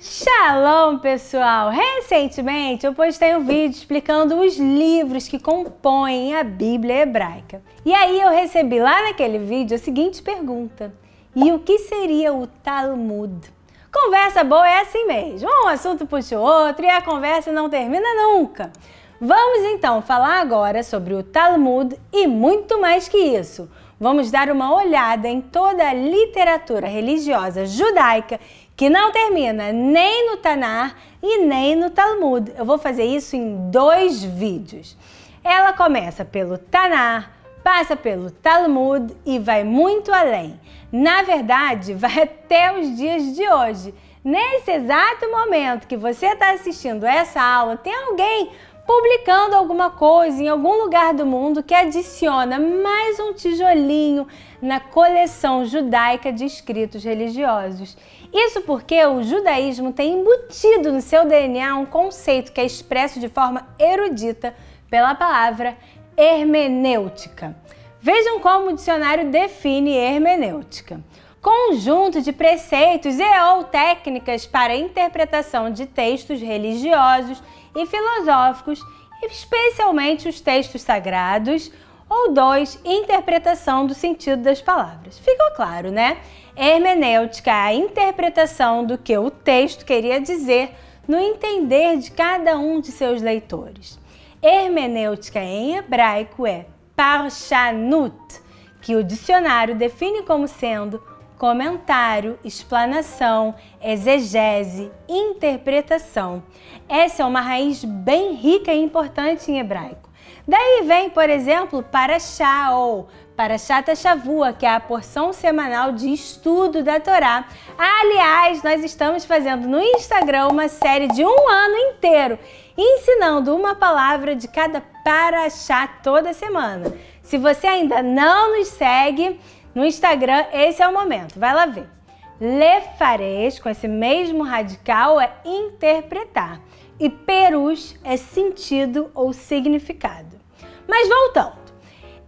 Shalom, pessoal! Recentemente eu postei um vídeo explicando os livros que compõem a Bíblia hebraica. E aí eu recebi lá naquele vídeo a seguinte pergunta: e o que seria o Talmud? Conversa boa é assim mesmo, um assunto puxa o outro e a conversa não termina nunca. Vamos então falar agora sobre o Talmud e muito mais que isso. Vamos dar uma olhada em toda a literatura religiosa judaica que não termina nem no Tanar e nem no Talmud. Eu vou fazer isso em 2 vídeos. Ela começa pelo Tanar, passa pelo Talmud e vai muito além. Na verdade, vai até os dias de hoje. Nesse exato momento que você está assistindo essa aula, tem alguém publicando alguma coisa em algum lugar do mundo que adiciona mais um tijolinho na coleção judaica de escritos religiosos. Isso porque o judaísmo tem embutido no seu DNA um conceito que é expresso de forma erudita pela palavra hermenêutica. Vejam como o dicionário define hermenêutica: conjunto de preceitos ou técnicas para a interpretação de textos religiosos e filosóficos, especialmente os textos sagrados, ou 2, interpretação do sentido das palavras. Ficou claro, né? Hermenêutica é a interpretação do que o texto queria dizer no entender de cada um de seus leitores. Hermenêutica em hebraico é parshanut, que o dicionário define como sendo comentário, explanação, exegese, interpretação. Essa é uma raiz bem rica e importante em hebraico. Daí vem, por exemplo, Parashá ou Parashat Shavua, que é a porção semanal de estudo da Torá. Aliás, nós estamos fazendo no Instagram uma série de 1 ano inteiro, ensinando uma palavra de cada Parashá toda semana. Se você ainda não nos segue no Instagram, esse é o momento, vai lá ver. Lefaresh, com esse mesmo radical, é interpretar. E perush é sentido ou significado. Mas voltando,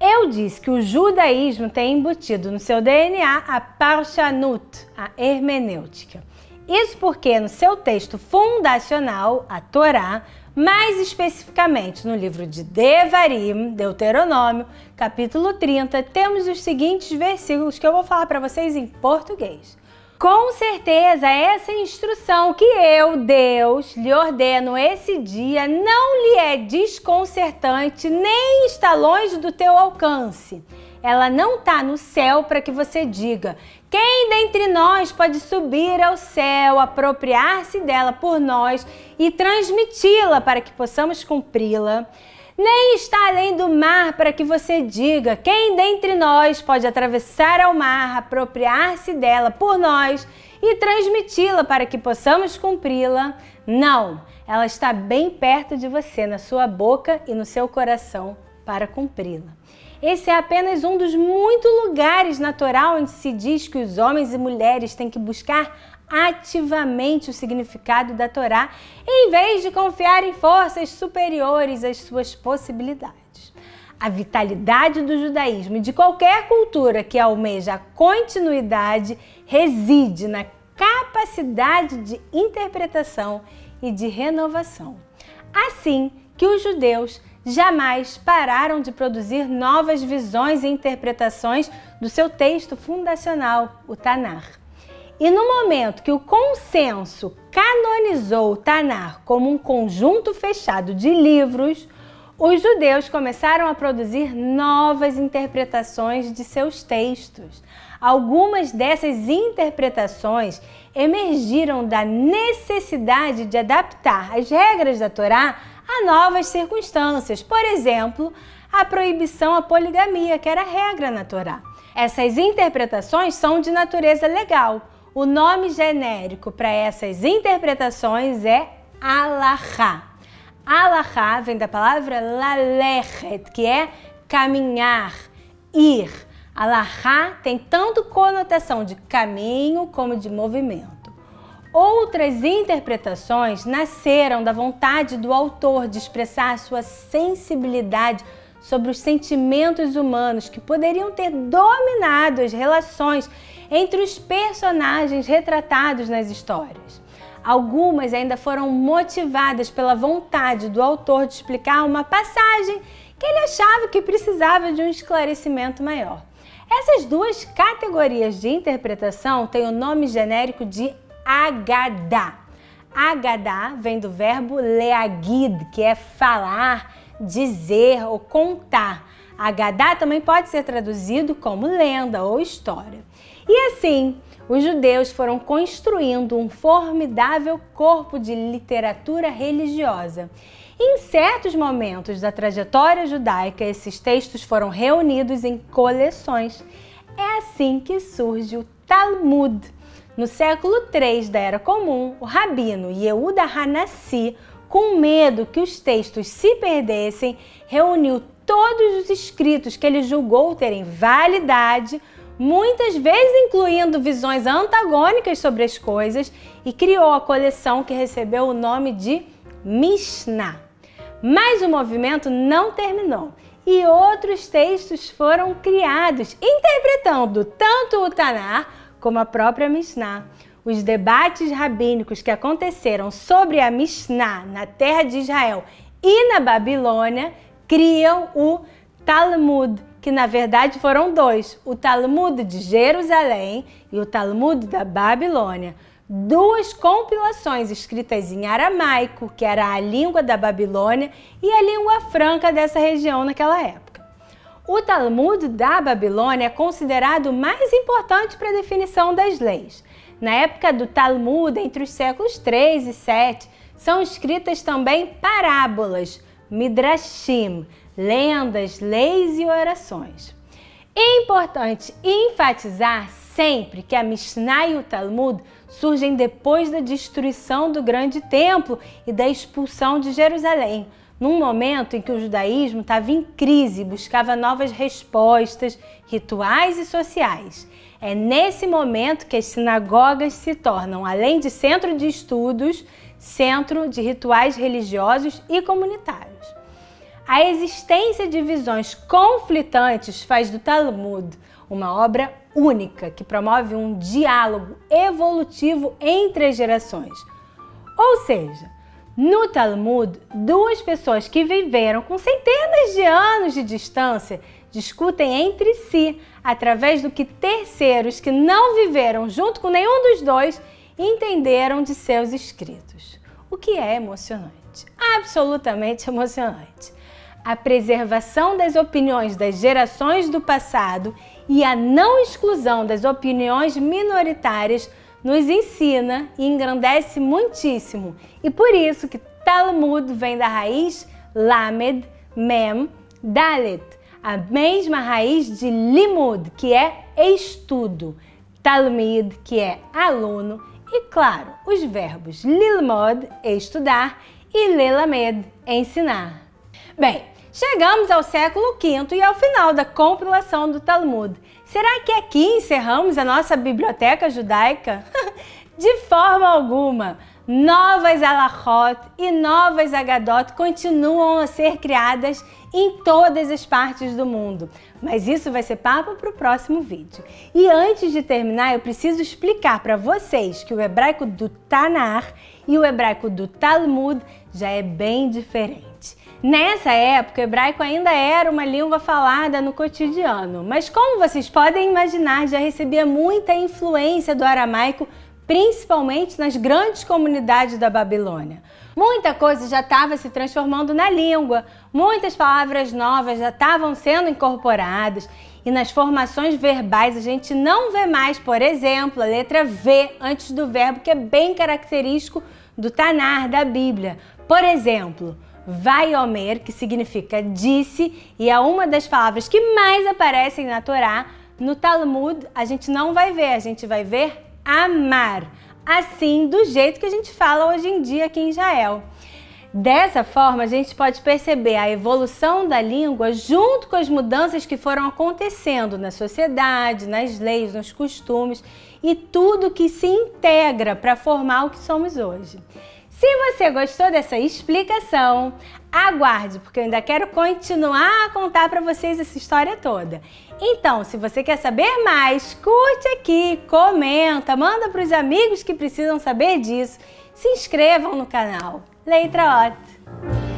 eu disse que o judaísmo tem embutido no seu DNA a parshanut, a hermenêutica. Isso porque no seu texto fundacional, a Torá, mais especificamente no livro de Devarim, Deuteronômio, capítulo 30, temos os seguintes versículos que eu vou falar para vocês em português. Com certeza, essa instrução que eu, Deus, lhe ordeno esse dia não lhe é desconcertante nem está longe do teu alcance. Ela não está no céu para que você diga: quem dentre nós pode subir ao céu, apropriar-se dela por nós e transmiti-la para que possamos cumpri-la? Nem está além do mar para que você diga: quem dentre nós pode atravessar ao mar, apropriar-se dela por nós e transmiti-la para que possamos cumpri-la? Não, ela está bem perto de você, na sua boca e no seu coração, para cumpri-la. Esse é apenas um dos muitos lugares na Torá onde se diz que os homens e mulheres têm que buscar ativamente o significado da Torá, em vez de confiar em forças superiores às suas possibilidades. A vitalidade do judaísmo e de qualquer cultura que almeja a continuidade reside na capacidade de interpretação e de renovação. Assim que os judeus jamais pararam de produzir novas visões e interpretações do seu texto fundacional, o Tanar. E no momento que o consenso canonizou o Tanar como um conjunto fechado de livros, os judeus começaram a produzir novas interpretações de seus textos. Algumas dessas interpretações emergiram da necessidade de adaptar as regras da Torá a novas circunstâncias. Por exemplo, a proibição à poligamia, que era regra na Torá. Essas interpretações são de natureza legal. O nome genérico para essas interpretações é Halachá. Halachá vem da palavra lalechet, que é caminhar, ir. Halachá tem tanto conotação de caminho como de movimento. Outras interpretações nasceram da vontade do autor de expressar sua sensibilidade sobre os sentimentos humanos que poderiam ter dominado as relações entre os personagens retratados nas histórias. Algumas ainda foram motivadas pela vontade do autor de explicar uma passagem que ele achava que precisava de um esclarecimento maior. Essas duas categorias de interpretação têm o nome genérico de Agadá. Agadá vem do verbo leagid, que é falar, dizer ou contar. Agadá também pode ser traduzido como lenda ou história. E assim, os judeus foram construindo um formidável corpo de literatura religiosa. Em certos momentos da trajetória judaica, esses textos foram reunidos em coleções. É assim que surge o Talmud. No século III da Era Comum, o rabino Yehuda Hanassi, com medo que os textos se perdessem, reuniu todos os escritos que ele julgou terem validade, muitas vezes incluindo visões antagônicas sobre as coisas, e criou a coleção que recebeu o nome de Mishnah. Mas o movimento não terminou e outros textos foram criados, interpretando tanto o Tanar como a própria Mishnah. Os debates rabínicos que aconteceram sobre a Mishnah na terra de Israel e na Babilônia criam o Talmud, que na verdade foram dois, o Talmud de Jerusalém e o Talmud da Babilônia. Duas compilações escritas em aramaico, que era a língua da Babilônia e a língua franca dessa região naquela época. O Talmud da Babilônia é considerado o mais importante para a definição das leis. Na época do Talmud, entre os séculos 3 e 7, são escritas também parábolas, midrashim, lendas, leis e orações. É importante enfatizar sempre que a Mishnah e o Talmud surgem depois da destruição do grande templo e da expulsão de Jerusalém, num momento em que o judaísmo estava em crise e buscava novas respostas, rituais e sociais. É nesse momento que as sinagogas se tornam, além de centro de estudos, centro de rituais religiosos e comunitários. A existência de visões conflitantes faz do Talmud uma obra única que promove um diálogo evolutivo entre as gerações. Ou seja, no Talmud, duas pessoas que viveram com centenas de anos de distância discutem entre si através do que terceiros que não viveram junto com nenhum dos dois entenderam de seus escritos. O que é emocionante, absolutamente emocionante. A preservação das opiniões das gerações do passado e a não exclusão das opiniões minoritárias nos ensina e engrandece muitíssimo. E por isso que Talmud vem da raiz Lamed, Mem, Dalet, a mesma raiz de Limud, que é estudo, Talmid, que é aluno, e claro, os verbos Lilmod, estudar, e Lelamed, ensinar. Bem, chegamos ao século V e ao final da compilação do Talmud. Será que aqui encerramos a nossa biblioteca judaica? De forma alguma! Novas halachot e novas agadot continuam a ser criadas em todas as partes do mundo. Mas isso vai ser papo para o próximo vídeo. E antes de terminar, eu preciso explicar para vocês que o hebraico do Tanar e o hebraico do Talmud já é bem diferente. Nessa época, o hebraico ainda era uma língua falada no cotidiano, mas como vocês podem imaginar, já recebia muita influência do aramaico, principalmente nas grandes comunidades da Babilônia. Muita coisa já estava se transformando na língua, muitas palavras novas já estavam sendo incorporadas e nas formações verbais a gente não vê mais, por exemplo, a letra V antes do verbo, que é bem característico do Tanar da Bíblia. Por exemplo, Vaiomer, que significa disse, e é uma das palavras que mais aparecem na Torá. No Talmud a gente não vai ver, a gente vai ver amar, assim do jeito que a gente fala hoje em dia aqui em Israel. Dessa forma, a gente pode perceber a evolução da língua junto com as mudanças que foram acontecendo na sociedade, nas leis, nos costumes e tudo que se integra para formar o que somos hoje. Se você gostou dessa explicação, aguarde, porque eu ainda quero continuar a contar para vocês essa história toda. Então, se você quer saber mais, curte aqui, comenta, manda para os amigos que precisam saber disso. se inscrevam no canal. Letra Ot!